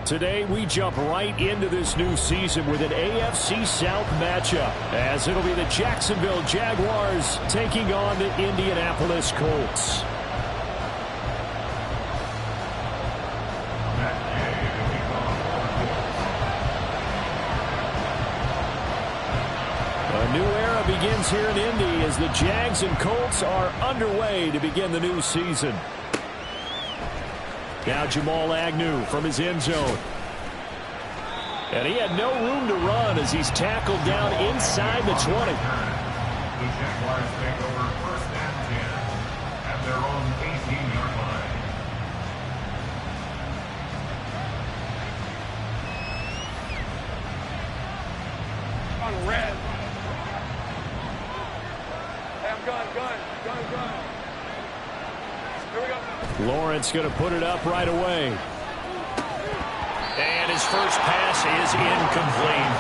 Today, we jump right into this new season with an AFC South matchup, as it'll be the Jacksonville Jaguars taking on the Indianapolis Colts. A new era begins here in Indy as the Jags and Colts are underway to begin the new season. Now Jamal Agnew from his end zone. And he had no room to run as he's tackled down inside the 20. The Jaguars take over first and 10 at their own 18-yard line. On red. Hey, I'm gun. Here we go. Lawrence going to put it up right away. And his first pass is incomplete.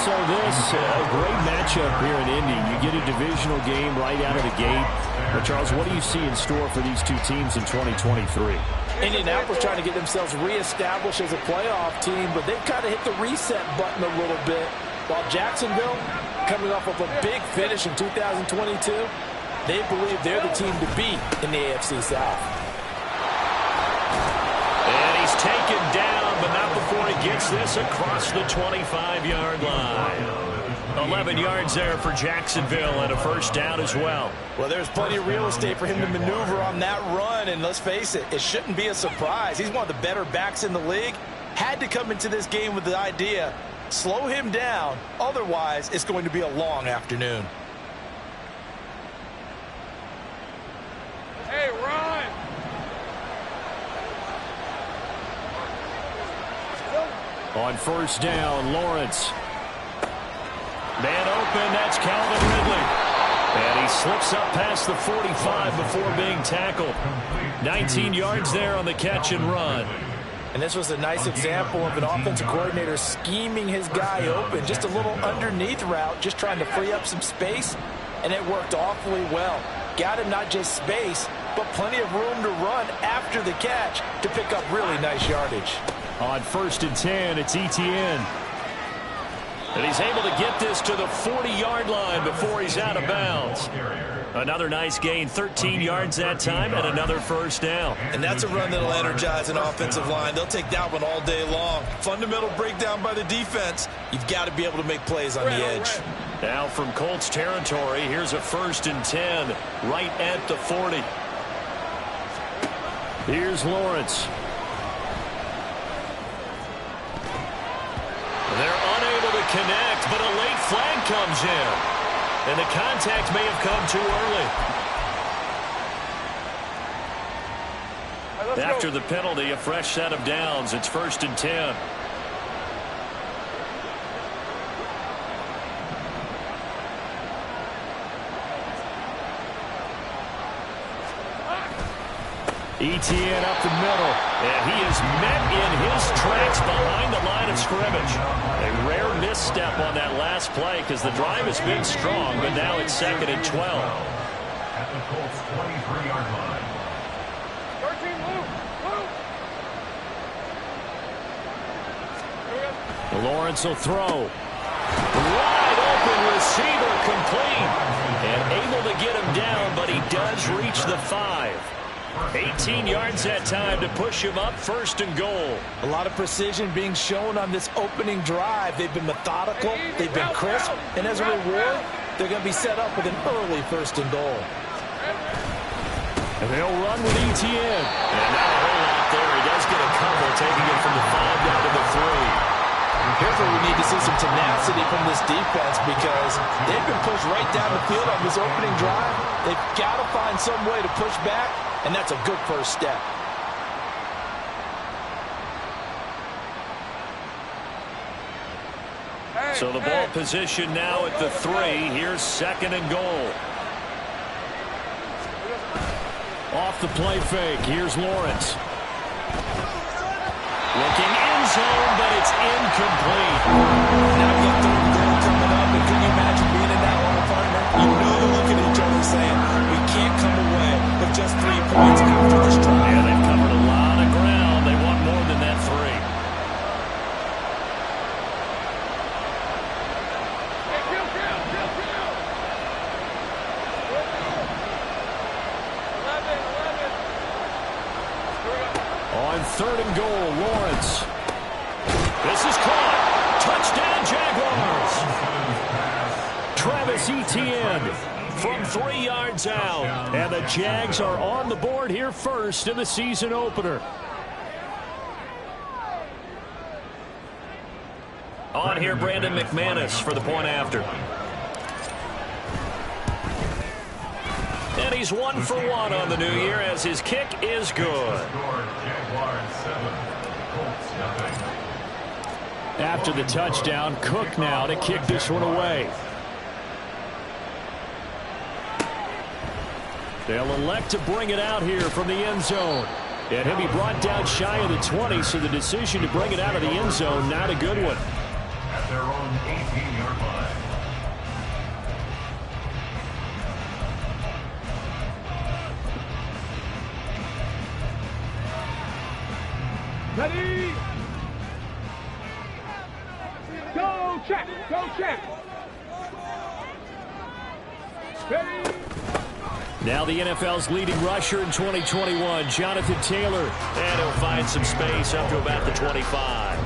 So this, a great matchup here in Indy. You get a divisional game right out of the gate. But Charles, what do you see in store for these two teams in 2023? Indianapolis trying to get themselves reestablished as a playoff team, but they've kind of hit the reset button a little bit. While Jacksonville, coming off of a big finish in 2022, they believe they're the team to beat in the AFC South. And he's taken down, but not before he gets this across the 25-yard line. 11 yards there for Jacksonville and a first down as well. Well, there's plenty of real estate for him to maneuver on that run, and let's face it, it shouldn't be a surprise. He's one of the better backs in the league. Had to come into this game with the idea, slow him down, otherwise it's going to be a long afternoon. Hey, run! On first down, Lawrence. Man open, that's Calvin Ridley. And he slips up past the 45 before being tackled. 19 yards there on the catch and run. And this was a nice example of an offensive coordinator scheming his guy open. Just a little underneath route, just trying to free up some space, and it worked awfully well. Got him not just space, but plenty of room to run after the catch to pick up really nice yardage. On first and 10, it's Etienne. And he's able to get this to the 40-yard line before he's out of bounds. Another nice gain, 13 yards that time, and another first down. And that's a run that'll energize an offensive line. They'll take that one all day long. Fundamental breakdown by the defense. You've got to be able to make plays on the edge. Now from Colts territory, here's a first and 10 right at the 40. Here's Lawrence. They're unable to connect, but a late flag comes in. And the contact may have come too early. After the penalty, a fresh set of downs. It's first and 10. Etienne up the middle, and he is met in his tracks behind the line of scrimmage. A rare misstep on that last play because the drive has been strong, but now it's second and 12. At the Colts 23-yard line. 13, move. Lawrence will throw. Wide open receiver complete. And able to get him down, but he does reach the 5. 18 yards that time to push him up first and goal. A lot of precision being shown on this opening drive. They've been methodical, they've been crisp, and as a reward, they're going to be set up with an early first and goal. And they'll run with Etienne. And not a whole lot there. He does get a couple, taking it from the 5 down to the 3. Here's where we need to see some tenacity from this defense because they've been pushed right down the field on this opening drive. They've got to find some way to push back, and that's a good first step. So the ball position now at the 3. Here's second and goal. Off the play fake. Here's Lawrence. Looking end zone, but it's incomplete. Now you got third and goal coming up, and can you imagine being in that one, partner? You know they're looking at each other saying, we can't come away with just 3 points after this drive. Yeah, they've covered a lot of ground. They want more than that 3. 3rd and goal. Lawrence. This is caught. Touchdown, Jaguars. Travis Etienne from 3 yards out. And the Jags are on the board here first in the season opener. On here, Brandon McManus for the point after. And he's 1 for 1 on the new year as his kick is good. After the touchdown, Cook now to kick this one away. They'll elect to bring it out here from the end zone. And he'll be brought down shy of the 20, so the decision to bring it out of the end zone, not a good one. At their own 18-yard line. Ready? Go check! Go check! Ready? Now the NFL's leading rusher in 2021, Jonathan Taylor. And he'll find some space up to about the 25.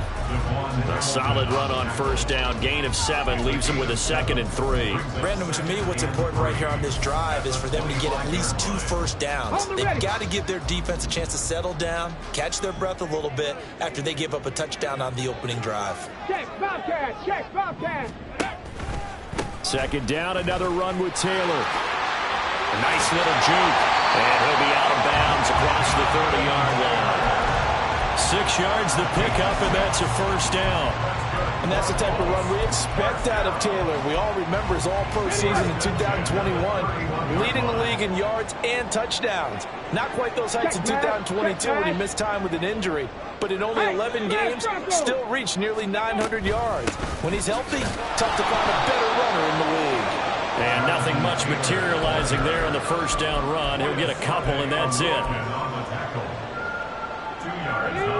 A solid run on 1st down. Gain of 7 leaves him with a 2nd and 3. Brandon, to me, what's important right here on this drive is for them to get at least 2 first downs. They've got to give their defense a chance to settle down, catch their breath a little bit after they give up a touchdown on the opening drive. Check, Bobcat! Check, Bobcat! 2nd down, another run with Taylor. A nice little juke. And he'll be out of bounds across the 30-yard line. 6 yards the pickup, and that's a 1st down. And that's the type of run we expect out of Taylor. We all remember his all-pro season in 2021, leading the league in yards and touchdowns. Not quite those heights in 2022 when he missed time with an injury, but in only 11 games, still reached nearly 900 yards. When he's healthy, tough to find a better runner in the league. And nothing much materializing there on the 1st down run. He'll get a couple, and that's it.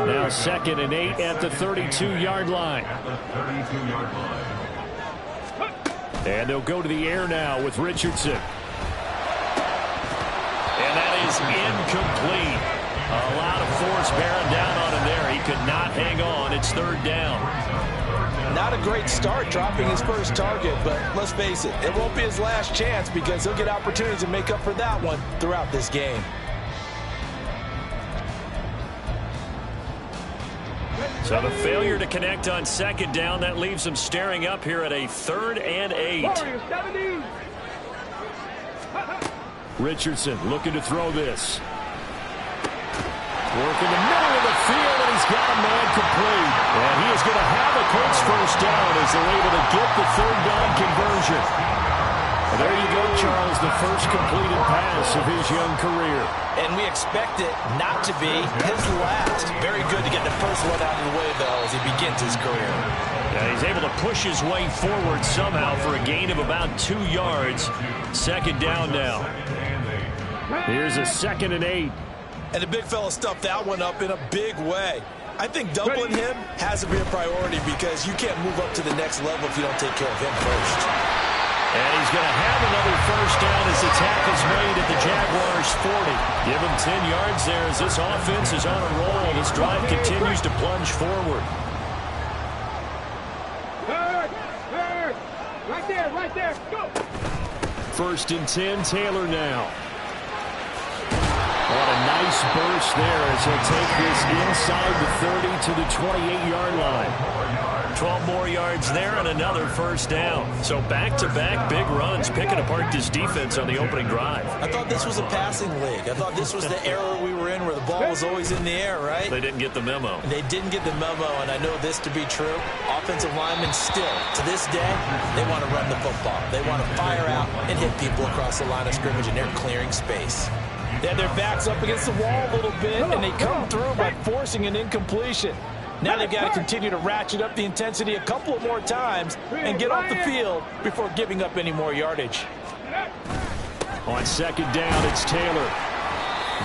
Now 2nd and 8 at the 32-yard line. And they'll go to the air now with Richardson. And that is incomplete. A lot of force bearing down on him there. He could not hang on. It's 3rd down. Not a great start dropping his first target, but let's face it, it won't be his last chance because he'll get opportunities to make up for that one throughout this game. So the failure to connect on 2nd down, that leaves them staring up here at a 3rd and 8. Richardson looking to throw this. Work in the middle of the field, and he's got a man complete. And he is going to have a Colts 1st down as they're able to get the 3rd down conversion. And there you go, Charles, the first completed pass of his young career. And we expect it not to be his last. Very good to get the first one out of the way, though, as he begins his career. Yeah, he's able to push his way forward somehow for a gain of about 2 yards. 2nd down now. Here's a 2nd and 8. And the big fella stuffed that one up in a big way. I think doubling him has to be a priority because you can't move up to the next level if you don't take care of him first. And he's going to have another 1st down as the tackle's made at the Jaguars' 40. Give him 10 yards there as this offense is on a roll. This drive continues to plunge forward. Third! Right there, go! 1st and 10, Taylor now. What a nice burst there as he'll take this inside the 30 to the 28-yard line. 12 more yards there and another 1st down. So back-to-back big runs picking apart this defense on the opening drive. I thought this was a passing league. I thought this was the era we were in where the ball was always in the air, right? They didn't get the memo. They didn't get the memo, and I know this to be true. Offensive linemen still, to this day, they want to run the football. They want to fire out and hit people across the line of scrimmage, and they're clearing space. They have their backs up against the wall a little bit, and they come through by forcing an incompletion. Now they've got to continue to ratchet up the intensity a couple of more times and get off the field before giving up any more yardage. On 2nd down, it's Taylor.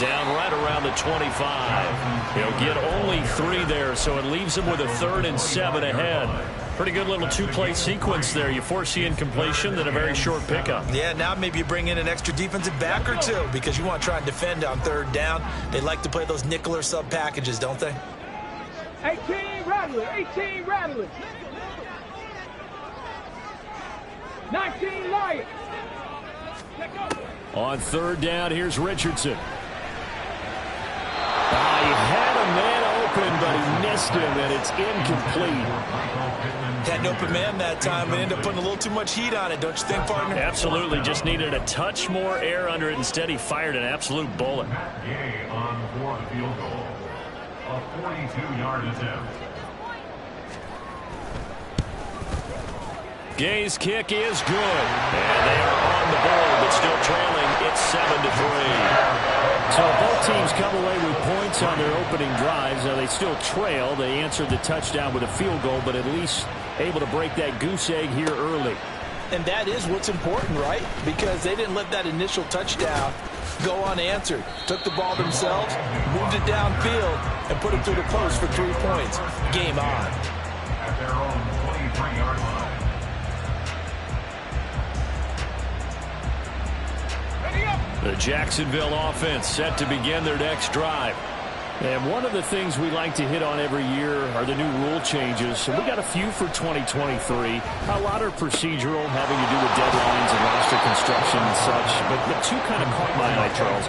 Down right around the 25. He'll get only 3 there, so it leaves him with a 3rd and 7 ahead. Pretty good little 2-play sequence there. You force the incompletion, then a very short pickup. Yeah, now maybe you bring in an extra defensive back or 2 because you want to try and defend on 3rd down. They like to play those nickel or sub packages, don't they? 18 Rattler, 18 Rattler. 19 Lion. On 3rd down, here's Richardson. He had a man open, but he missed him, and it's incomplete. Had an open man that time and ended up putting a little too much heat on it, don't you think, partner? Absolutely. Just needed a touch more air under it. Instead, he fired an absolute bullet. Gay on for the field goal. A 42-yard attempt. Gay's kick is good. And they are on the board, but still trailing. It's 7-3. So both teams come away with points on their opening drives. Now they still trail. They answered the touchdown with a field goal, but at least able to break that goose egg here early. And that is what's important, right? Because they didn't let that initial touchdown go unanswered. Took the ball themselves, moved it downfield, and put it through the post for 3 points. Game on. At their own 23-yard line. The Jacksonville offense set to begin their next drive. And one of the things we like to hit on every year are the new rule changes. So we got a few for 2023. A lot are procedural, having to do with deadlines and roster construction and such. But 2 kind of caught my eye, Charles.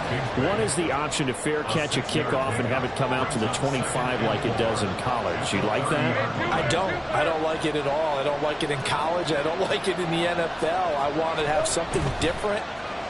One is the option to fair catch a kickoff and have it come out to the 25 like it does in college. You like that? I don't. I don't like it at all. I don't like it in college. I don't like it in the NFL. I want to have something different.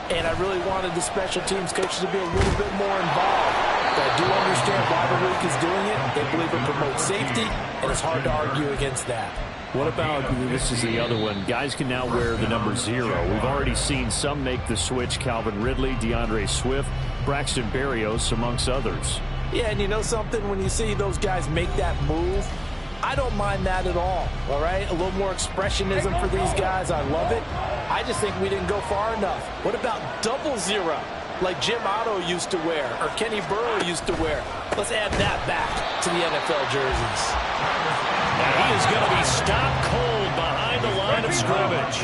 And I really wanted the special teams coaches to be a little bit more involved. But I do understand why the league is doing it. They believe it promotes safety, and it's hard to argue against that. What about, this is the other one, guys can now wear the number 0. We've already seen some make the switch, Calvin Ridley, DeAndre Swift, Braxton Berrios, amongst others. Yeah, and you know something? When you see those guys make that move, I don't mind that at all right? A little more expressionism for these guys. I love it. I just think we didn't go far enough. What about 00, like Jim Otto used to wear or Kenny Burrow used to wear? Let's add that back to the NFL jerseys. And he is going to be stopped cold behind the line of scrimmage.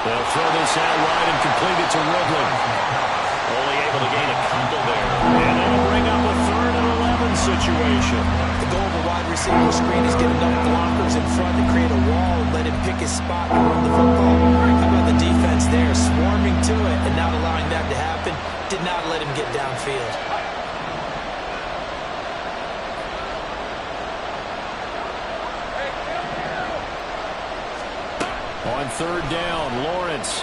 They'll throw this out wide and complete it to Ridley. Only able to gain a couple there. And that'll bring up a 3rd and 11 situation. The goal of a wide receiver screen is get enough blockers in front to create a wall and let him pick his spot and run the football. How about the defense there, swarming to it and not allowing that to happen? Did not let him get downfield. On 3rd down, Lawrence.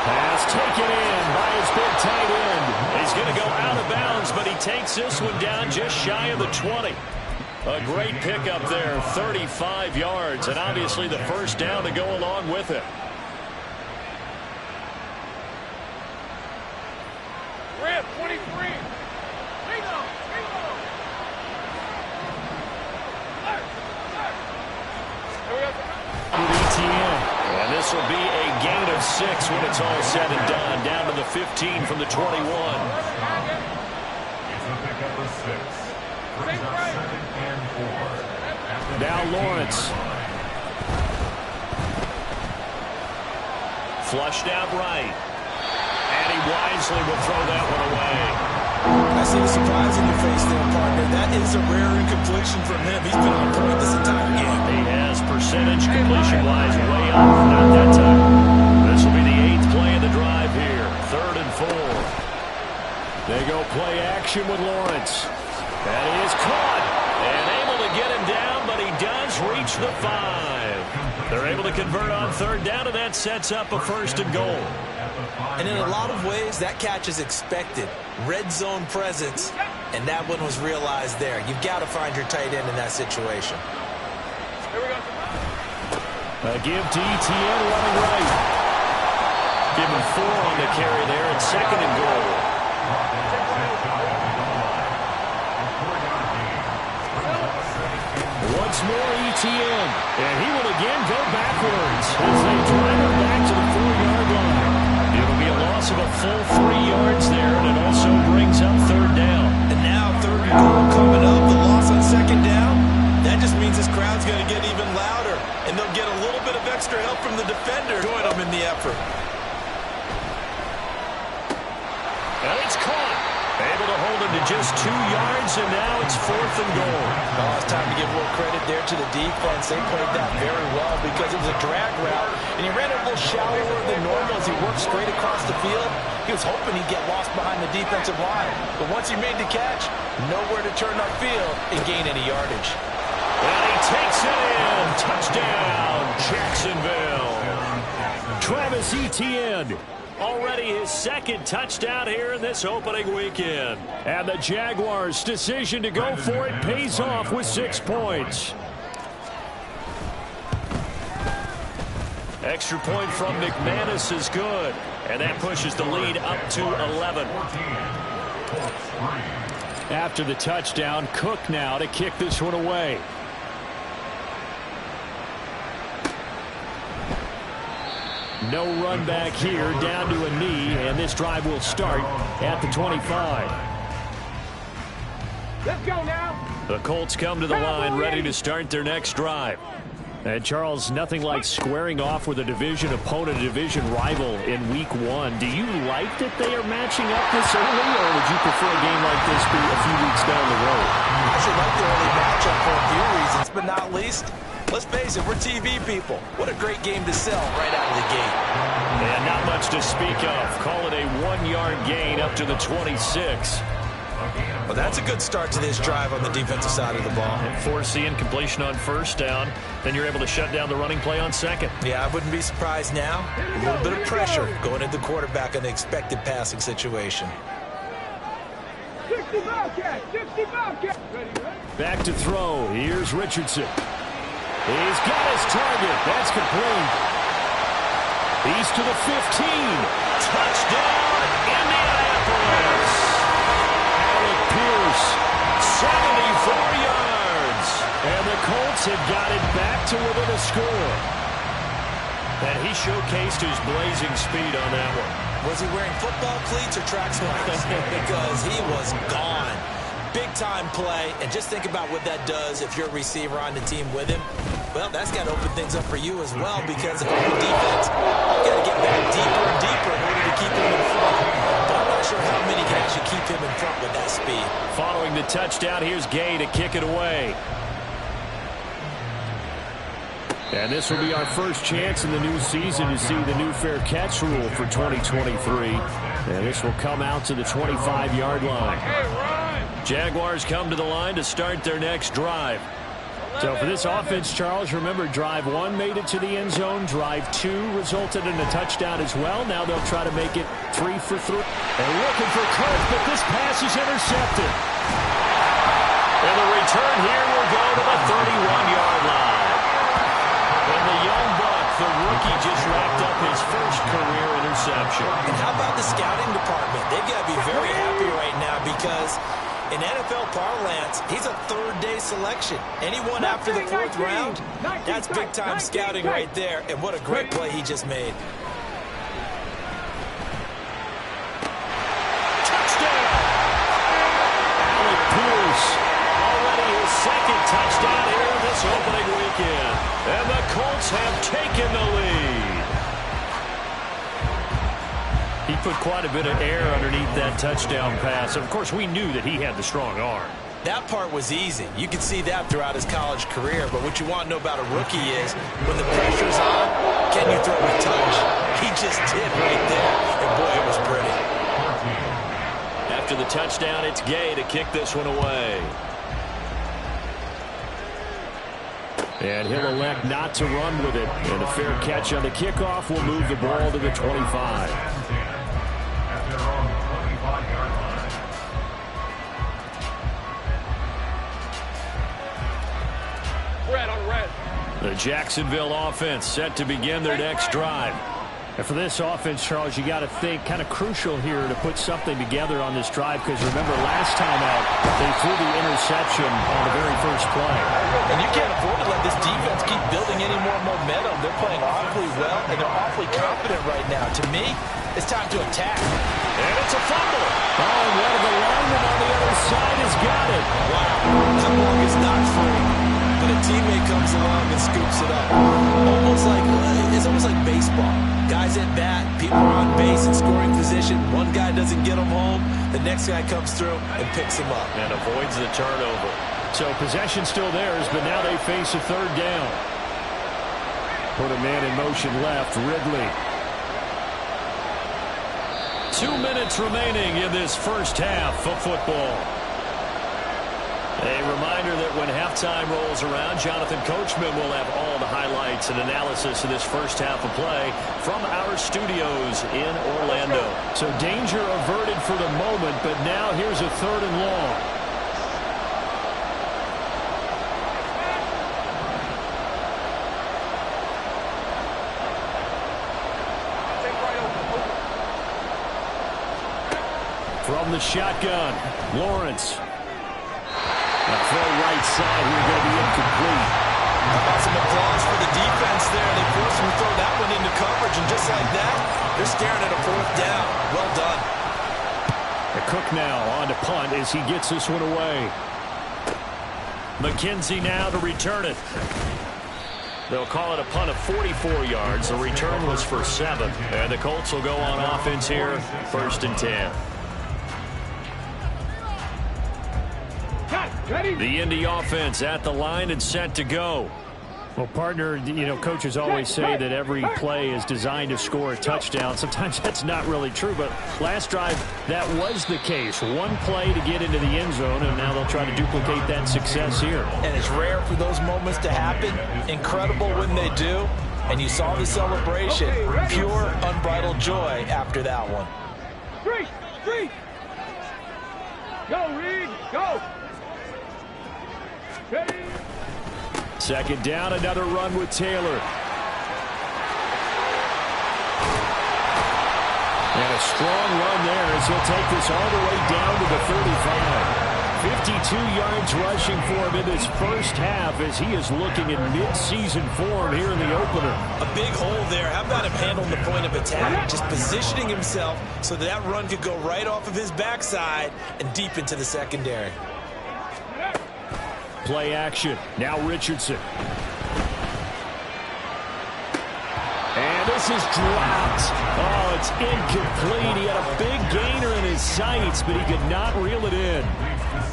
Pass taken in by his big tight end. He's going to go out of bounds, but he takes this one down just shy of the 20. A great pickup there, 35 yards, and obviously the 1st down to go along with it. Rip, 23. And this will be a gain of 6 when it's all said and done. Down to the 15 from the 21. It's a pickup of 6. Brings up 2nd and 4. Now Lawrence. Flushed out right. And he wisely will throw that one away. I see the surprise in your face there, partner. That is a rare incompletion from him. He's been on point this entire game. He has percentage completion-wise way up. Not that time. This will be the 8th play of the drive here. 3rd and 4. They go play action with Lawrence. And he is caught. And able to get him down, but he does reach the 5. They're able to convert on 3rd down, and that sets up a 1st and goal. And in a lot of ways, that catch is expected. Red zone presence, and that one was realized there. You've got to find your tight end in that situation. A give to ETN running right. Give him 4 on the carry there, and 2nd and goal. Once more ETN, and he will again go backwards as they drive And it's caught. Able to hold him to just 2 yards, and now it's 4th and goal. Oh, it's time to give a little credit there to the defense. They played that very well because it was a drag route, and he ran it a little shallower than normal as he worked straight across the field. He was hoping he'd get lost behind the defensive line, but once he made the catch, nowhere to turn upfield and gain any yardage. And he takes it in. Touchdown, Jacksonville. Travis Etienne. Already his 2nd touchdown here in this opening weekend. And the Jaguars' decision to go for it pays off with 6 points. Extra point from McManus is good. And that pushes the lead up to 11. After the touchdown, Cook now to kick this one away. No run back here, down to a knee, and this drive will start at the 25. Let's go now. The Colts come to the line ready to start their next drive. And Charles, nothing like squaring off with a division opponent, a division rival in week 1. Do you like that they are matching up this early, or would you prefer a game like this be a few weeks down the road? I actually like the early matchup for a few reasons, but not least, let's face it, we're TV people. What a great game to sell right out of the gate. And not much to speak of. Call it a 1-yard gain up to the 26. Well, that's a good start to this drive on the defensive side of the ball. And force the incompletion on 1st down. Then you're able to shut down the running play on 2nd. Yeah, I wouldn't be surprised now. A little bit of pressure going into the quarterback on the expected passing situation. 60 Bobcat, 60 Bobcat. Ready. Back to throw. Here's Richardson. He's got his target. That's complete. He's to the 15. Touchdown, Indianapolis. Alec Pierce, 74 yards. And the Colts have got it back to within a score. And he showcased his blazing speed on that one. Was he wearing football cleats or track spikes? Because he was gone. Big-time play, and just think about what that does if you're a receiver on the team with him. Well, that's got to open things up for you as well, because if I'm the defense, I've got to get back deeper and deeper in order to keep him in front. But I'm not sure how many can actually keep him in front with that speed. Following the touchdown, here's Gay to kick it away. And this will be our first chance in the new season to see the new fair catch rule for 2023. And this will come out to the 25-yard line. Jaguars come to the line to start their next drive. So for this offense, Charles, remember drive 1 made it to the end zone. Drive 2 resulted in a touchdown as well. Now they'll try to make it 3 for 3. They're looking for Cook, but this pass is intercepted. And the return here will go to the 31-yard line. And the young buck, the rookie, just wrapped up his first career interception. And how about the scouting department? They've got to be very happy right now because in NFL parlance, he's a third-day selection. Anyone after the 4th round, that's big-time scouting right there. And what a great play he just made. Touchdown! Alec Pierce, already his 2nd touchdown here in this opening weekend. And the Colts have taken the lead. He put quite a bit of air underneath that touchdown pass. Of course, we knew that he had the strong arm. That part was easy. You could see that throughout his college career. But what you want to know about a rookie is when the pressure's on, can you throw a touch? He just did right there. And boy, it was pretty. After the touchdown, it's Gay to kick this one away. And he'll elect not to run with it. And a fair catch on the kickoff will move the ball to the 25. The Jacksonville offense set to begin their next drive. And for this offense, Charles, you got to think kind of crucial here to put something together on this drive, because remember last time out they threw the interception on the very first play. And you can't afford to let this defense keep building any more momentum. They're playing awfully well, and they're awfully confident right now. To me, it's time to attack. And it's a fumble. Oh, and one of the linemen on the other side has got it. Wow, that ball is not free. But a teammate comes along and scoops it up. Almost like, is it almost like baseball. Guys at bat, people are on base in scoring position. One guy doesn't get them home. The next guy comes through and picks him up. And avoids the turnover. So possession still theirs, but now they face a third down. Put a man in motion left, Ridley. 2 minutes remaining in this first half of football. A reminder that when halftime rolls around, Jonathan Coachman will have all the highlights and analysis of this first half of play from our studios in Orlando. So danger averted for the moment, but now here's a 3rd and long. From the shotgun, Lawrence. The throw right side here going to be incomplete. How about some applause for the defense there? They forced him to throw that one into coverage, and just like that, they're staring at a 4th down. Well done. The Cook now on to punt as he gets this one away. McKenzie now to return it. They'll call it a punt of 44 yards. The return was for 7. And the Colts will go on offense here, 1st and 10. The Indy offense at the line and set to go. Well, partner, you know, coaches always say that every play is designed to score a touchdown. Sometimes that's not really true, but last drive, that was the case. One play to get into the end zone, and now they'll try to duplicate that success here. And it's rare for those moments to happen. Incredible when they do. And you saw the celebration. Pure, unbridled joy after that one. Street! Go, Reed! Go! Ready? 2nd down, another run with Taylor. And a strong run there as he'll take this all the way down to the 35. 52 yards rushing for him in this first half as he is looking in mid-season form here in the opener. A big hole there. How about him handling the point of attack? Just positioning himself so that run could go right off of his backside and deep into the secondary. Play action. Now Richardson. And this is dropped. Oh, it's incomplete. He had a big gainer in his sights, but he could not reel it in.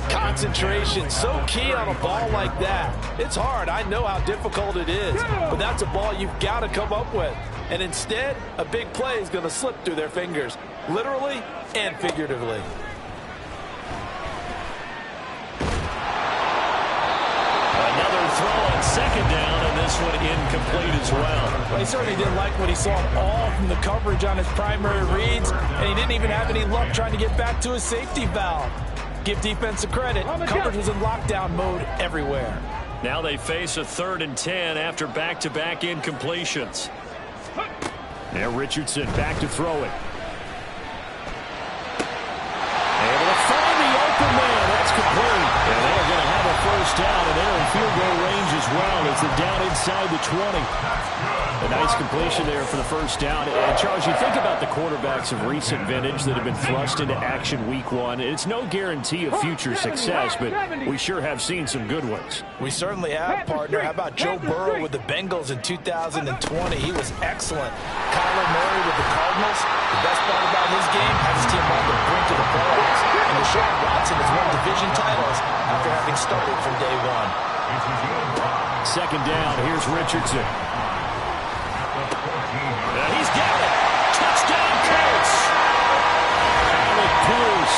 Concentration, so key on a ball like that. It's hard. I know how difficult it is, but that's a ball you've got to come up with. And instead, a big play is going to slip through their fingers, literally and figuratively. Another throw on 2nd down, and this one incomplete as well. Well, he certainly didn't like what he saw all from the coverage on his primary reads, and he didn't even have any luck trying to get back to his safety valve. Give defense a credit. Coverage was in lockdown mode everywhere. Now they face a 3rd and 10 after back-to-back incompletions. Now Richardson back to throw it. Able to find the open man. That's complete. And they're going to have a 1st down, and they're in field goal range as well as they're down inside the 20. A nice completion there for the 1st down. And Charles, you think about the quarterbacks of recent vintage that have been thrust into action week 1. It's no guarantee of future success, but we sure have seen some good ones. We certainly have, partner. How about Joe Burrow with the Bengals in 2020? He was excellent. Kyler Murray with the Cardinals. The best part about his game, had his team on the brink of the playoffs. And Deshaun Watson has won division titles after having started from day 1. 2nd down, here's Richardson. And he's got it. Touchdown, Colts. Alec Pierce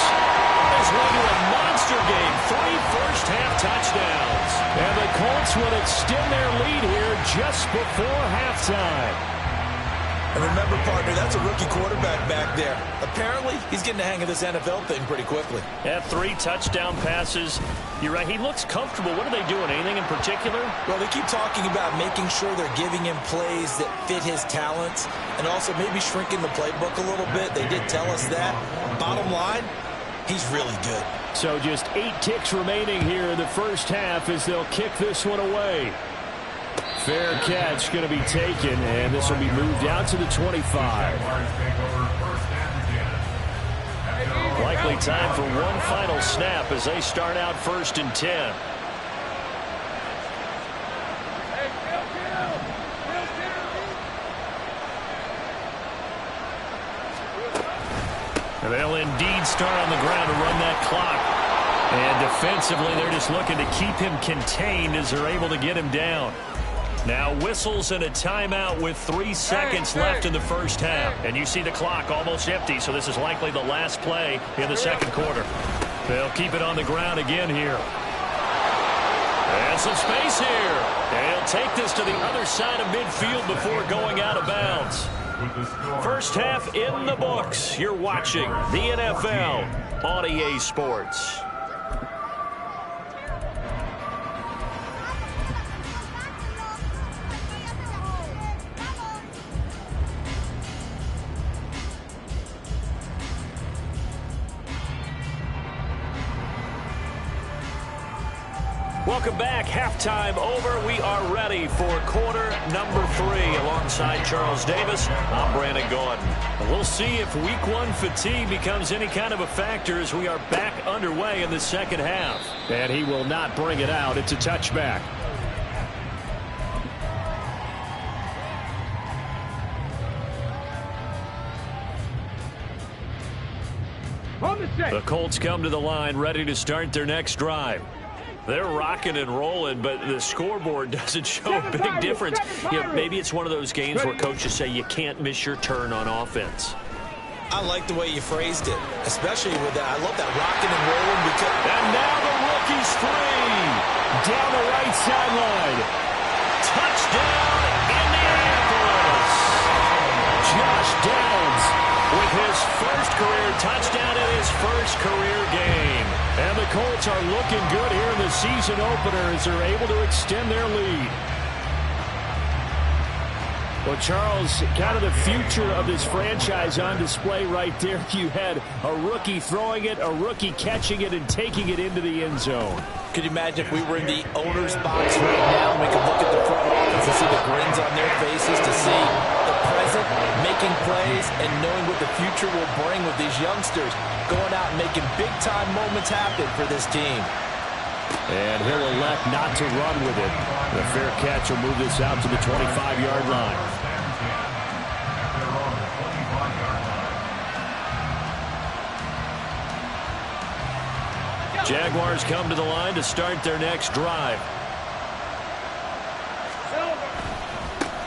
has run to a monster game. 3 first-half touchdowns. And the Colts will extend their lead here just before halftime. And remember, partner, that's a rookie quarterback back there. Apparently, he's getting the hang of this NFL thing pretty quickly. Yeah, 3 touchdown passes. You're right. He looks comfortable. What are they doing? Anything in particular? Well, they keep talking about making sure they're giving him plays that fit his talents and also maybe shrinking the playbook a little bit. They did tell us that. Bottom line, he's really good. So just 8 ticks remaining here in the first half as they'll kick this one away. Fair catch going to be taken, and this will be moved out to the 25. Likely time for one final snap as they start out 1st and 10. indeed start on the ground to run that clock. And defensively, they're just looking to keep him contained as they're able to get him down. Now whistles and a timeout with 3 seconds left in the first half. And you see the clock almost empty, so this is likely the last play in the second quarter. They'll keep it on the ground again here. And some space here. They'll take this to the other side of midfield before going out of bounds. First half in the books. You're watching the NFL on EA Sports. Welcome back. Halftime over. We are ready for quarter number 3. Alongside Charles Davis, I'm Brandon Gordon. We'll see if week 1 fatigue becomes any kind of a factor as we are back underway in the second half. And he will not bring it out. It's a touchback. The Colts come to the line ready to start their next drive. They're rocking and rolling, but the scoreboard doesn't show a big difference. You know, maybe it's one of those games where coaches say you can't miss your turn on offense. I like the way you phrased it, especially with that. I love that rocking and rolling. And now the rookie's free. Down the right sideline. Touchdown, Indianapolis. Josh Downs with his first career touchdown in his first career game. And the Colts are looking good here in the season opener as they're able to extend their lead. Well, Charles, kind of the future of this franchise on display right there. You had a rookie throwing it, a rookie catching it, and taking it into the end zone. Could you imagine if we were in the owner's box right now and we could look at the front office and see the grins on their faces, to see the present making plays and knowing what the future will bring with these youngsters going out and making big-time moments happen for this team. And he'll elect not to run with it. The fair catch will move this out to the 25-yard line. Jaguars come to the line to start their next drive.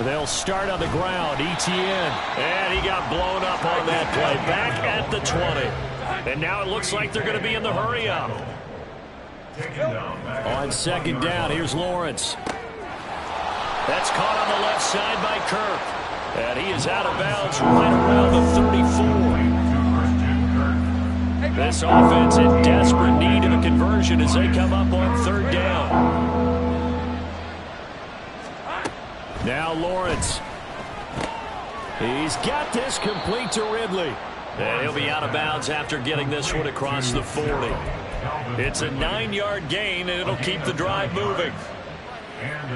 They'll start on the ground. Etienne. And he got blown up on that play. Back at the 20. And now it looks like they're going to be in the hurry up. On second down, here's Lawrence. That's caught on the left side by Kirk. And he is out of bounds right around the 34. This offense in desperate need of a conversion as they come up on third down. Now Lawrence. He's got this complete to Ridley. And he'll be out of bounds after getting this one across the 40. It's a 9-yard gain, and it'll keep the drive moving.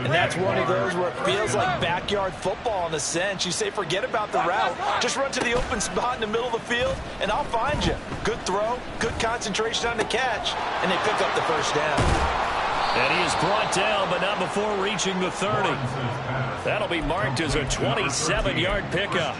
And that's one of those where it feels like backyard football in a sense. You say forget about the route. Just run to the open spot in the middle of the field, and I'll find you. Good throw, good concentration on the catch, and they pick up the first down. And he is brought down, but not before reaching the 30. That'll be marked as a 27-yard pickup.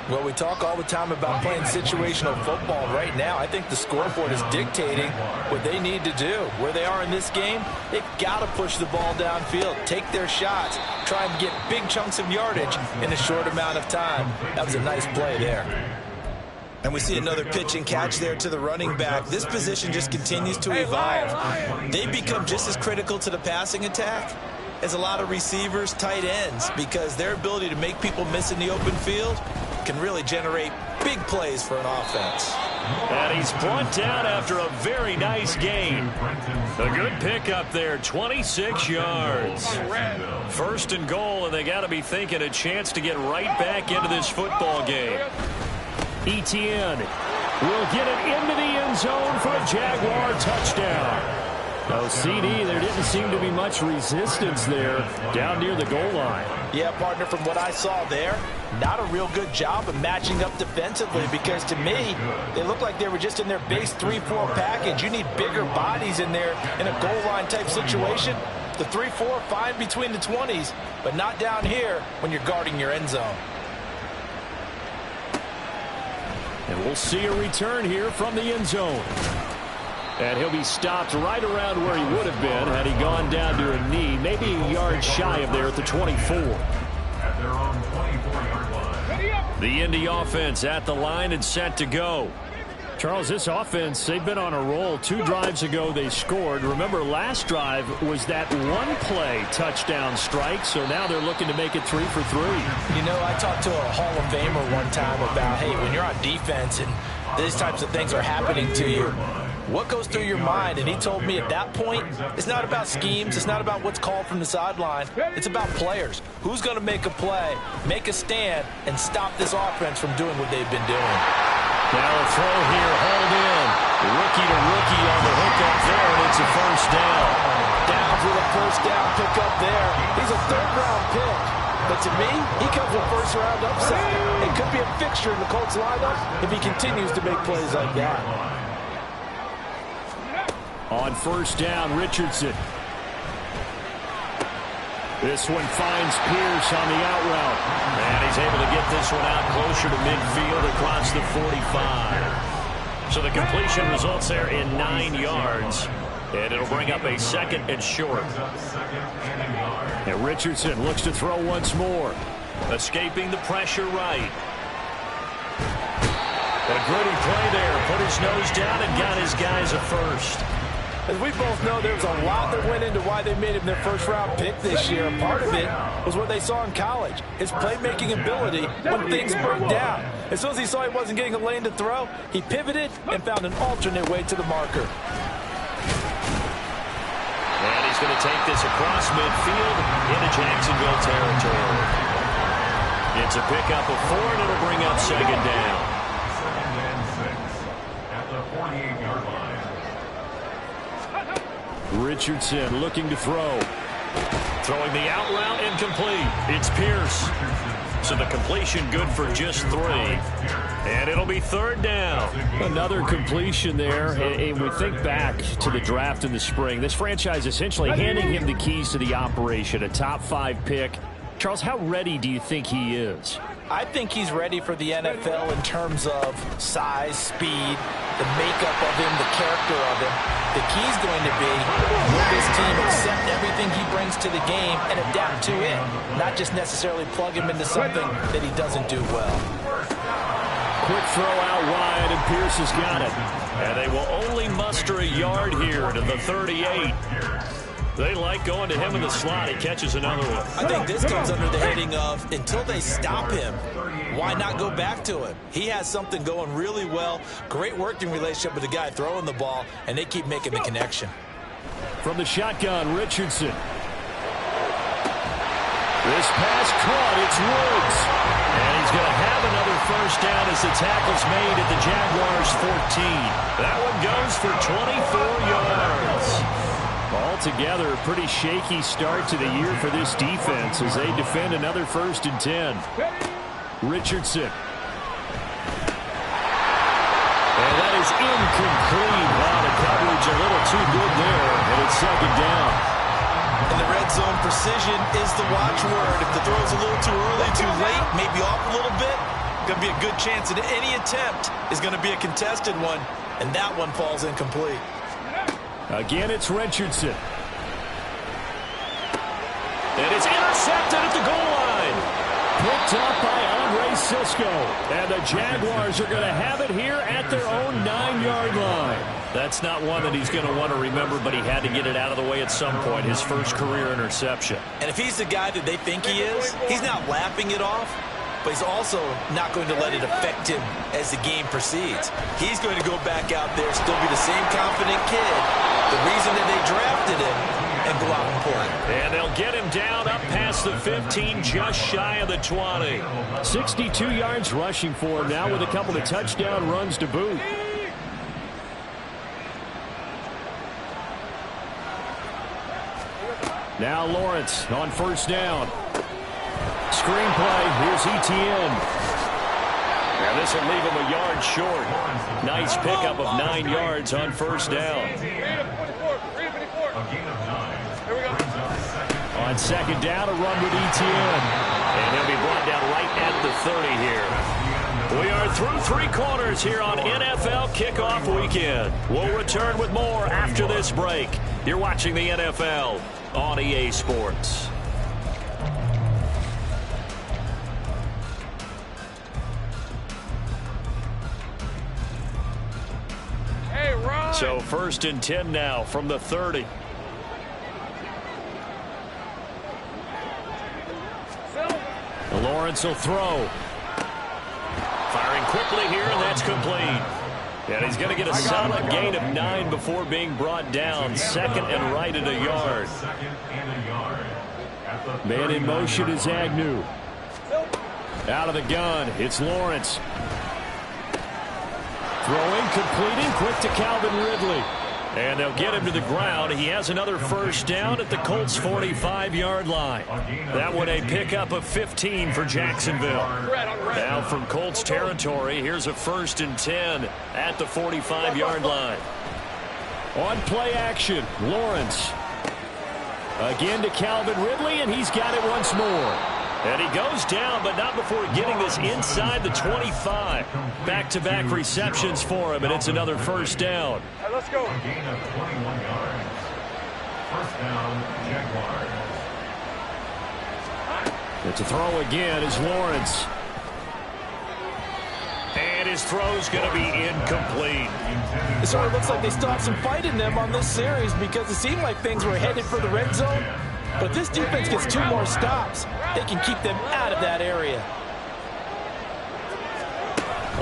Well, we talk all the time about playing situational football. Right now, I think the scoreboard is dictating what they need to do. Where they are in this game, they've got to push the ball downfield, take their shots, try and get big chunks of yardage in a short amount of time. That was a nice play there. And we see another pitch and catch there to the running back. This position just continues to evolve. They become just as critical to the passing attack as a lot of receivers, tight ends, because their ability to make people miss in the open field can really generate big plays for an offense. And he's brought down after a very nice gain. A good pickup there, 26 yards. First and goal, and they got to be thinking a chance to get right back into this football game. Etienne will get it into the end zone for a Jaguar touchdown. Oh, CD, there didn't seem to be much resistance there down near the goal line. Yeah, partner, from what I saw there, not a real good job of matching up defensively, because to me, they look like they were just in their base 3-4 package. You need bigger bodies in there in a goal line type situation. The 3-4 fine between the 20s, but not down here when you're guarding your end zone. And we'll see a return here from the end zone. And he'll be stopped right around where he would have been had he gone down to a knee, maybe a yard shy of there at the 24. At their own 24-yard line. The Indy offense at the line and set to go. Charles, this offense, they've been on a roll. 2 drives ago they scored. Remember, last drive was that one-play touchdown strike, so now they're looking to make it 3 for 3. You know, I talked to a Hall of Famer one time about, hey, when you're on defense and these types of things are happening to you, what goes through your mind? And he told me at that point, it's not about schemes. It's not about what's called from the sideline. It's about players. Who's going to make a play, make a stand, and stop this offense from doing what they've been doing? Now a throw here, hauled in. Rookie to rookie on the hook up there, and it's a first down. Downs with a first down pick up there. He's a third-round pick. But to me, he comes with first-round upside. It could be a fixture in the Colts lineup if he continues to make plays like that. On first down, Richardson. This one finds Pierce on the out route. And he's able to get this one out closer to midfield across the 45. So the completion results there in 9 yards. And it'll bring up a second and short. And Richardson looks to throw once more. Escaping the pressure right. A gritty play there. Put his nose down and got his guys a first. As we both know, there was a lot that went into why they made him their first-round pick this year. And part of it was what they saw in college, his playmaking ability when things broke down. As soon as he saw he wasn't getting a lane to throw, he pivoted and found an alternate way to the marker. And he's going to take this across midfield into Jacksonville territory. It's a pickup of 4, and it'll bring up second down. Second and 6 at the 48-yard line. Richardson looking to throw. Throwing the out route incomplete. It's Pierce. So the completion good for just 3. And it'll be third down. Another completion there. And we think back to the draft in the spring. This franchise essentially handing him the keys to the operation, a top 5 pick. Charles, how ready do you think he is? I think he's ready for the NFL in terms of size, speed, the makeup of him, the character of him. The key's going to be, will this team accept everything he brings to the game and adapt to it, not just necessarily plug him into something that he doesn't do well. Quick throw out wide, and Pierce has got it. And they will only muster a yard here to the 38. They like going to him in the slot. He catches another one. I think this comes under the heading of, until they stop him, why not go back to him? He has something going really well, great working relationship with the guy throwing the ball, and they keep making the connection. From the shotgun, Richardson. This pass caught. It's Woods. And he's going to have another first down as the tackle's made at the Jaguars' 14. That one goes for 24 yards. Altogether, a pretty shaky start to the year for this defense as they defend another 1st and 10. Richardson. And that is incomplete. Wow, the coverage a little too good there, and it's second down. In the red zone, precision is the watchword. If the throw's a little too early, too late, maybe off a little bit, going to be a good chance that any attempt is going to be a contested one, and that one falls incomplete. Again, it's Richardson. And it's intercepted at the goal line. Picked up by Andre Sisco. And the Jaguars are going to have it here at their own 9-yard line. That's not one that he's going to want to remember, but he had to get it out of the way at some point, his first career interception. And if he's the guy that they think he is, he's not laughing it off, but he's also not going to let it affect him as the game proceeds. He's going to go back out there, still be the same confident kid, the reason that they drafted him, and go out and play. And they'll get him down up past the 15, just shy of the 20. 62 yards rushing for him now with a couple of touchdown runs to boot. Now Lawrence on first down. Screenplay, here's Etienne. And this will leave him a yard short. Nice pickup of 9 yards on first down. On second down, a run with Etienne. And he'll be brought down right at the 30 here. We are through 3 quarters here on NFL Kickoff Weekend. We'll return with more after this break. You're watching the NFL on EA Sports. Hey, run! So 1st and 10 now from the 30. Lawrence will throw. Firing quickly here, and that's complete. And he's going to get a solid gain of 9 before being brought down. 2nd and right at a yard. Man in motion is Agnew. Out of the gun, it's Lawrence. Throwing, completing, quick to Calvin Ridley. And they'll get him to the ground. He has another 1st down at the Colts' 45-yard line. That one a pickup of 15 for Jacksonville. Now from Colts territory, here's a 1st and 10 at the 45-yard line. On play action, Lawrence. Again to Calvin Ridley, and he's got it once more. And he goes down, but not before getting this inside the 25. Back-to-back receptions for him, and it's another 1st down. Hey, let's go. A gain of 21 yards. 1st down, Jaguars. And to throw again is Lawrence. And his throw's going to be incomplete. It sort of looks like they still have some fight in them on this series because it seemed like things were headed for the red zone. But if this defense gets 2 more stops, they can keep them out of that area.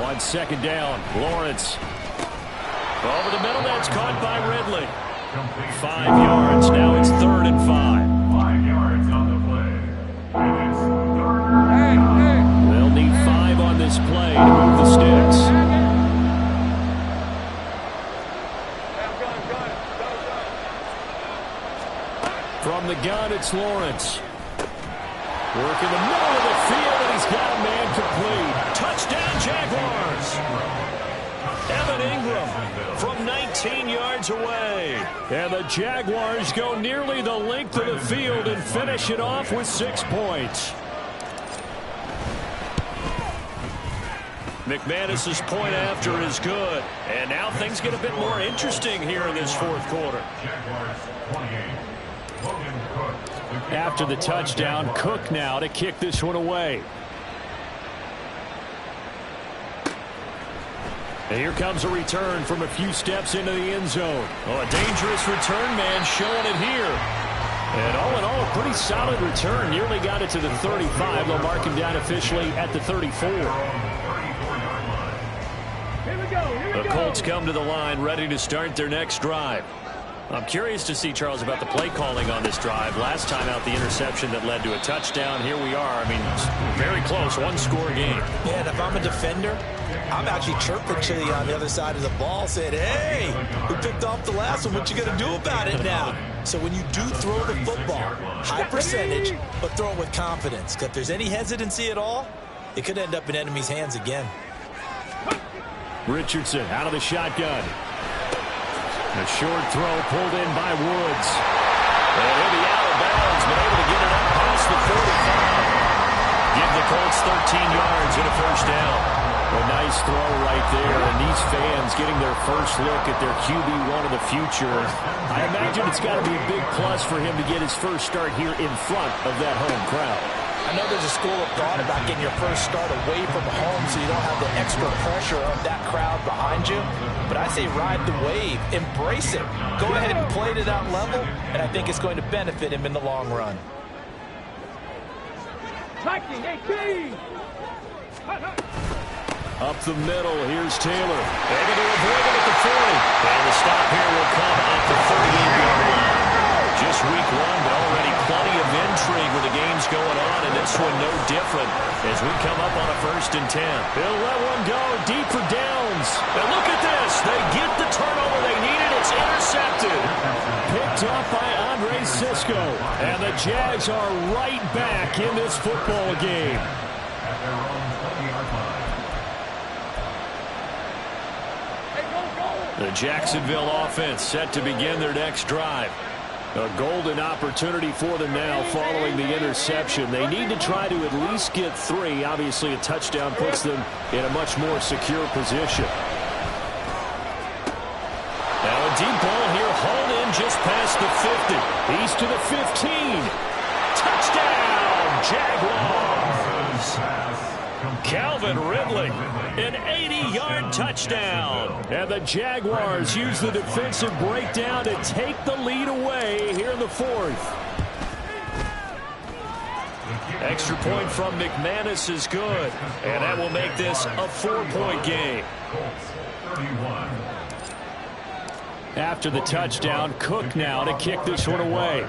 On 2nd down, Lawrence. Over the middle, that's caught by Ridley. 5 yards, now it's 3rd and 5. 5 yards on the play. And it's 3rd. Hey. They'll need 5 on this play to move the sticks. From the gun, it's Lawrence. Working the middle of the field, and he's got a man complete. Touchdown, Jaguars. Evan Ingram from 19 yards away. And the Jaguars go nearly the length of the field and finish it off with 6 points. McManus's point after is good. And now things get a bit more interesting here in this 4th quarter. Jaguars 28. After the touchdown, Cook now to kick this one away. And here comes a return from a few steps into the end zone. Oh, a dangerous return man showing it here. And all in all, a pretty solid return. Nearly got it to the 35. They'll mark him down officially at the 34. The Colts come to the line ready to start their next drive. I'm curious to see, Charles, about the play calling on this drive. Last time out, the interception that led to a touchdown. Here we are. I mean, very close, 1-score game. Yeah, and if I'm a defender, I'm actually chirping Chili on the other side of the ball, saying, hey, we picked off the last one. What you going to do about it now? So when you do throw the football, high percentage, but throw it with confidence. Because if there's any hesitancy at all, it could end up in enemy's hands again. Richardson out of the shotgun. A short throw pulled in by Woods. And he'll be out of bounds, but able to get it up past the 45. Give the Colts 13 yards and a 1st down. A nice throw right there, and these fans getting their first look at their QB1 of the future. I imagine it's got to be a big plus for him to get his first start here in front of that home crowd. I know there's a school of thought about getting your first start away from home so you don't have the extra pressure of that crowd behind you. But I say ride the wave. Embrace it. Go ahead and play to that level, and I think it's going to benefit him in the long run. Up the middle, here's Taylor. Able to avoid it at the 40. And the stop here will come at the 38-yard line. Just week 1, but already plenty of intrigue with the games going on, and this one no different as we come up on a 1st and 10. He'll let one go deep for downs. And look at this. They get the turnover they needed. It's intercepted. Picked up by Andre Sisco. And the Jags are right back in this football game. At their own 20-yard line. The Jacksonville offense set to begin their next drive. A golden opportunity for them now following the interception. They need to try to at least get 3. Obviously, a touchdown puts them in a much more secure position. Now a deep ball here, hauled in just past the 50. He's to the 15. Touchdown, Jaguars! Calvin Ridley, an 80-yard touchdown. And the Jaguars use the defensive breakdown to take the lead away here in the 4th. Extra point from McManus is good. And that will make this a 4-point game. After the touchdown, Cook now to kick this one away.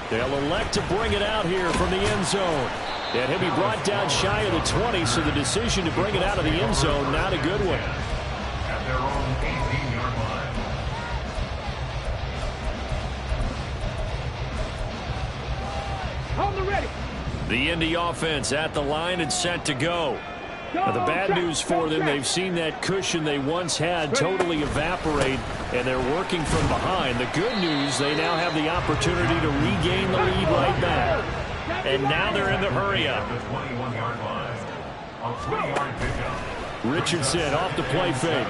They'll elect to bring it out here from the end zone. And he'll be brought down shy of the 20, so the decision to bring it out of the end zone, not a good one. At their own 18-yard line. On the ready. The Indy offense at the line and set to go. Now, the bad news for them, they've seen that cushion they once had totally evaporate, and they're working from behind. The good news, they now have the opportunity to regain the lead right back. And now they're in the hurry-up. Richardson off the play fake.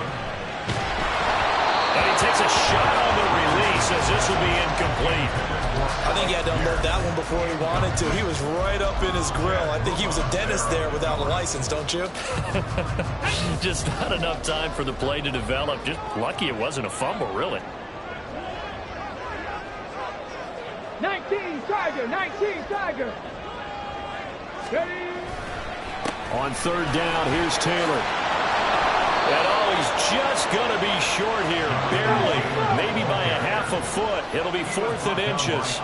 And he takes a shot on the release as this will be incomplete. I think he had to unload that one before he wanted to. He was right up in his grill. I think he was a dentist there without a license, don't you? Just not enough time for the play to develop. Just lucky it wasn't a fumble, really. 19 Tiger, 19 Tiger. Ready. On 3rd down, here's Taylor. And oh, he's just going to be short here, barely, maybe by a half a foot. It'll be 4th and inches.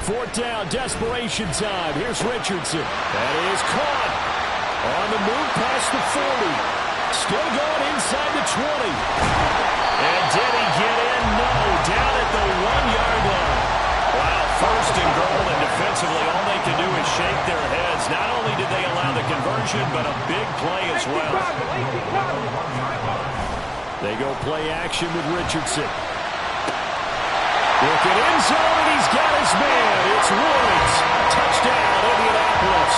4th down, desperation time. Here's Richardson. That is caught. On the move past the 40. Still going inside the 20. And did he get in? No, down at the 1-yard line. Wow, 1st and goal, and defensively all they can do is shake their heads. Not only did they allow the conversion, but a big play as well. They go play action with Richardson. Looking end zone, and he's got his man. It's Woods. Touchdown, Indianapolis.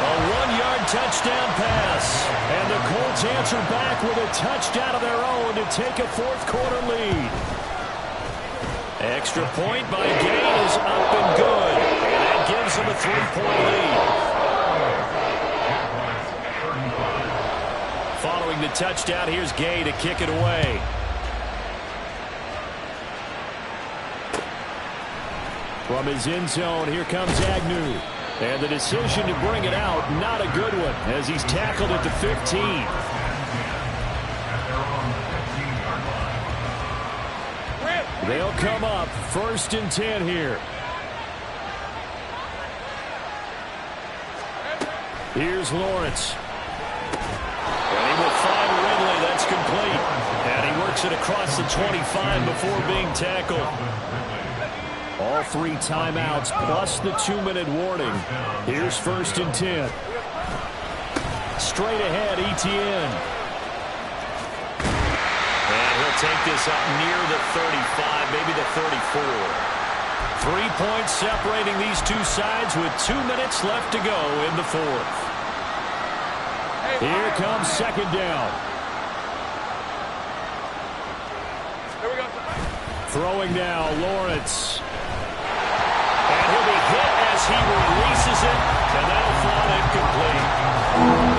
A 1-yard touchdown pass. And the Colts answer back with a touchdown of their own to take a 4th quarter lead. Extra point by Gay is up and good. And that gives them a 3-point lead. Following the touchdown, here's Gay to kick it away. From his end zone, here comes Agnew. And the decision to bring it out, not a good one, as he's tackled at the 15. They'll come up 1st and 10 here. Here's Lawrence. And he will find Ridley. That's complete. And he works it across the 25 before being tackled. All 3 timeouts plus the 2-minute warning. Here's 1st and 10. Straight ahead, Etienne. And he'll take this up near the 35, maybe the 34. 3 points separating these two sides with 2 minutes left to go in the 4th. Here comes 2nd down. Here we go. Throwing now, Lawrence. And he'll be hit as he releases it, and that'll fall incomplete.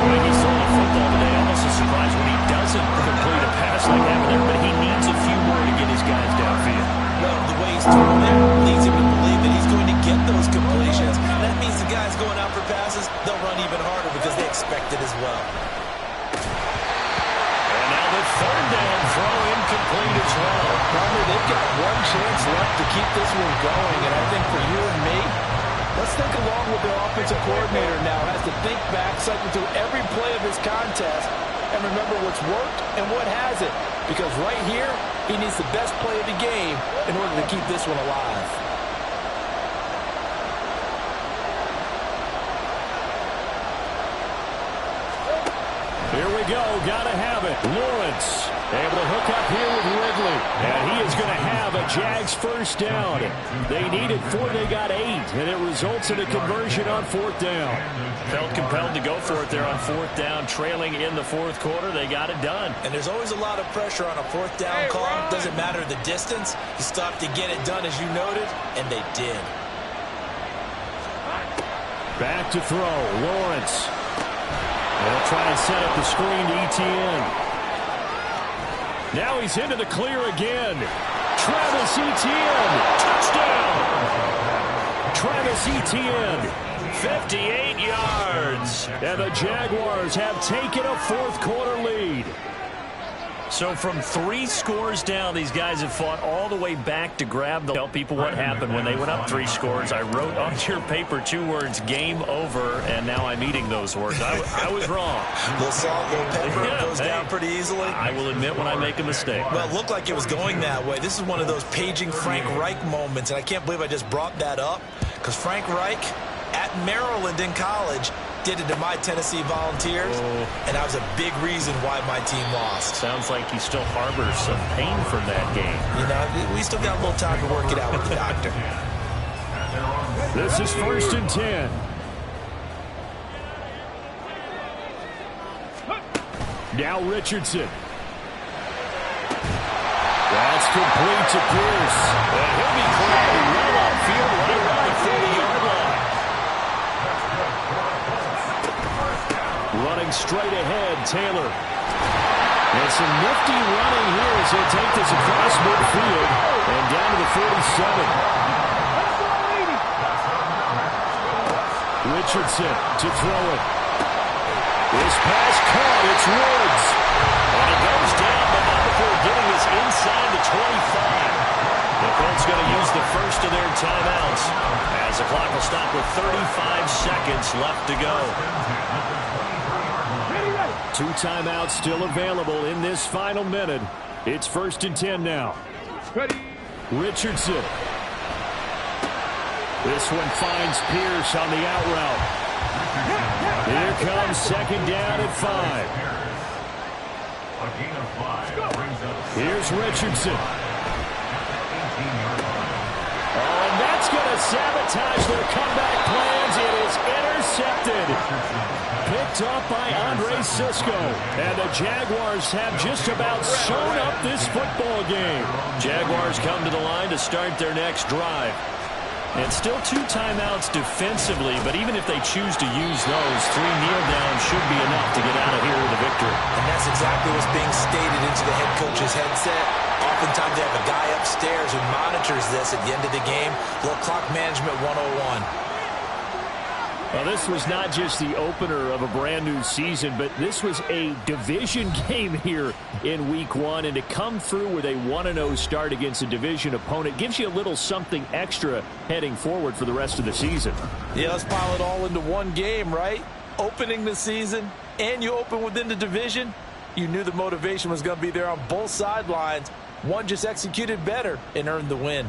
When he saw the football today, almost a surprise when he doesn't complete a pass like that there, but he needs a few more to get his guys downfield. Well, the way he's throwing it leads him to believe that he's going to get those completions. That means the guys going out for passes, they'll run even harder because they expect it as well. And now the 3rd down throw incomplete as well. Probably they've got one chance left to keep this one going, and I think for you and me, let's think along with their offensive coordinator now. Has to think back, cycle through every play of his contest, and remember what's worked and what hasn't. Because right here, he needs the best play of the game in order to keep this one alive. Here we go. Got to have it. Lawrence able to hook up here with Ridley. And he is going to have a Jags first down. They needed 4. They got 8. And it results in a conversion on 4th down. Felt compelled to go for it there on 4th down. Trailing in the 4th quarter. They got it done. And there's always a lot of pressure on a 4th down call. Doesn't matter the distance. You still have to get it done, as you noted. And they did. Back to throw. Lawrence. They'll try and set up the screen to Etienne. Now he's into the clear again. Travis Etienne. Touchdown. Travis Etienne. 58 yards. And the Jaguars have taken a 4th quarter lead. So from 3 scores down, these guys have fought all the way back to grab the... Tell people what happened when they went up 3 scores. I wrote on your paper 2 words, game over, and now I'm eating those words. I was wrong. Little salt, little pepper, goes down pretty easily. I will admit when I make a mistake. Well, it looked like it was going that way. This is one of those paging Frank Reich moments, and I can't believe I just brought that up, because Frank Reich at Maryland in college did it to my Tennessee Volunteers, and that was a big reason why my team lost. Sounds like he still harbors some pain from that game. You know, we still got a little time to work it out with the doctor. This is 1st and 10. Now Richardson. That's complete to Pierce. And he'll be cleared well upfield right around the 40-yard line. Running straight ahead, Taylor. And some nifty running here as he'll take this across midfield and down to the 47. Richardson to throw it. This pass caught. It's Woods. And it goes down, but not before getting this inside the 25. The Colts going to use the first of their timeouts as the clock will stop with 35 seconds left to go. 2 timeouts still available in this final minute. It's 1st and 10 now. Richardson. This one finds Pierce on the out route. Here comes 2nd down at 5. Here's Richardson. Oh, and that's going to sabotage their comeback plans. It is intercepted. Picked up by Andre Sisco. And the Jaguars have just about sewn up this football game. Jaguars come to the line to start their next drive. And still 2 timeouts defensively, but even if they choose to use those, 3 kneel downs should be enough to get out of here with a victory. And that's exactly what's being stated into the head coach's headset. Oftentimes they have a guy upstairs who monitors this at the end of the game. Little clock management 101. Well, this was not just the opener of a brand new season, but this was a division game here in week 1. And to come through with a 1-0 start against a division opponent gives you a little something extra heading forward for the rest of the season. Yeah, let's pile it all into one game, right? Opening the season, and you open within the division. You knew the motivation was going to be there on both sidelines. One just executed better and earned the win.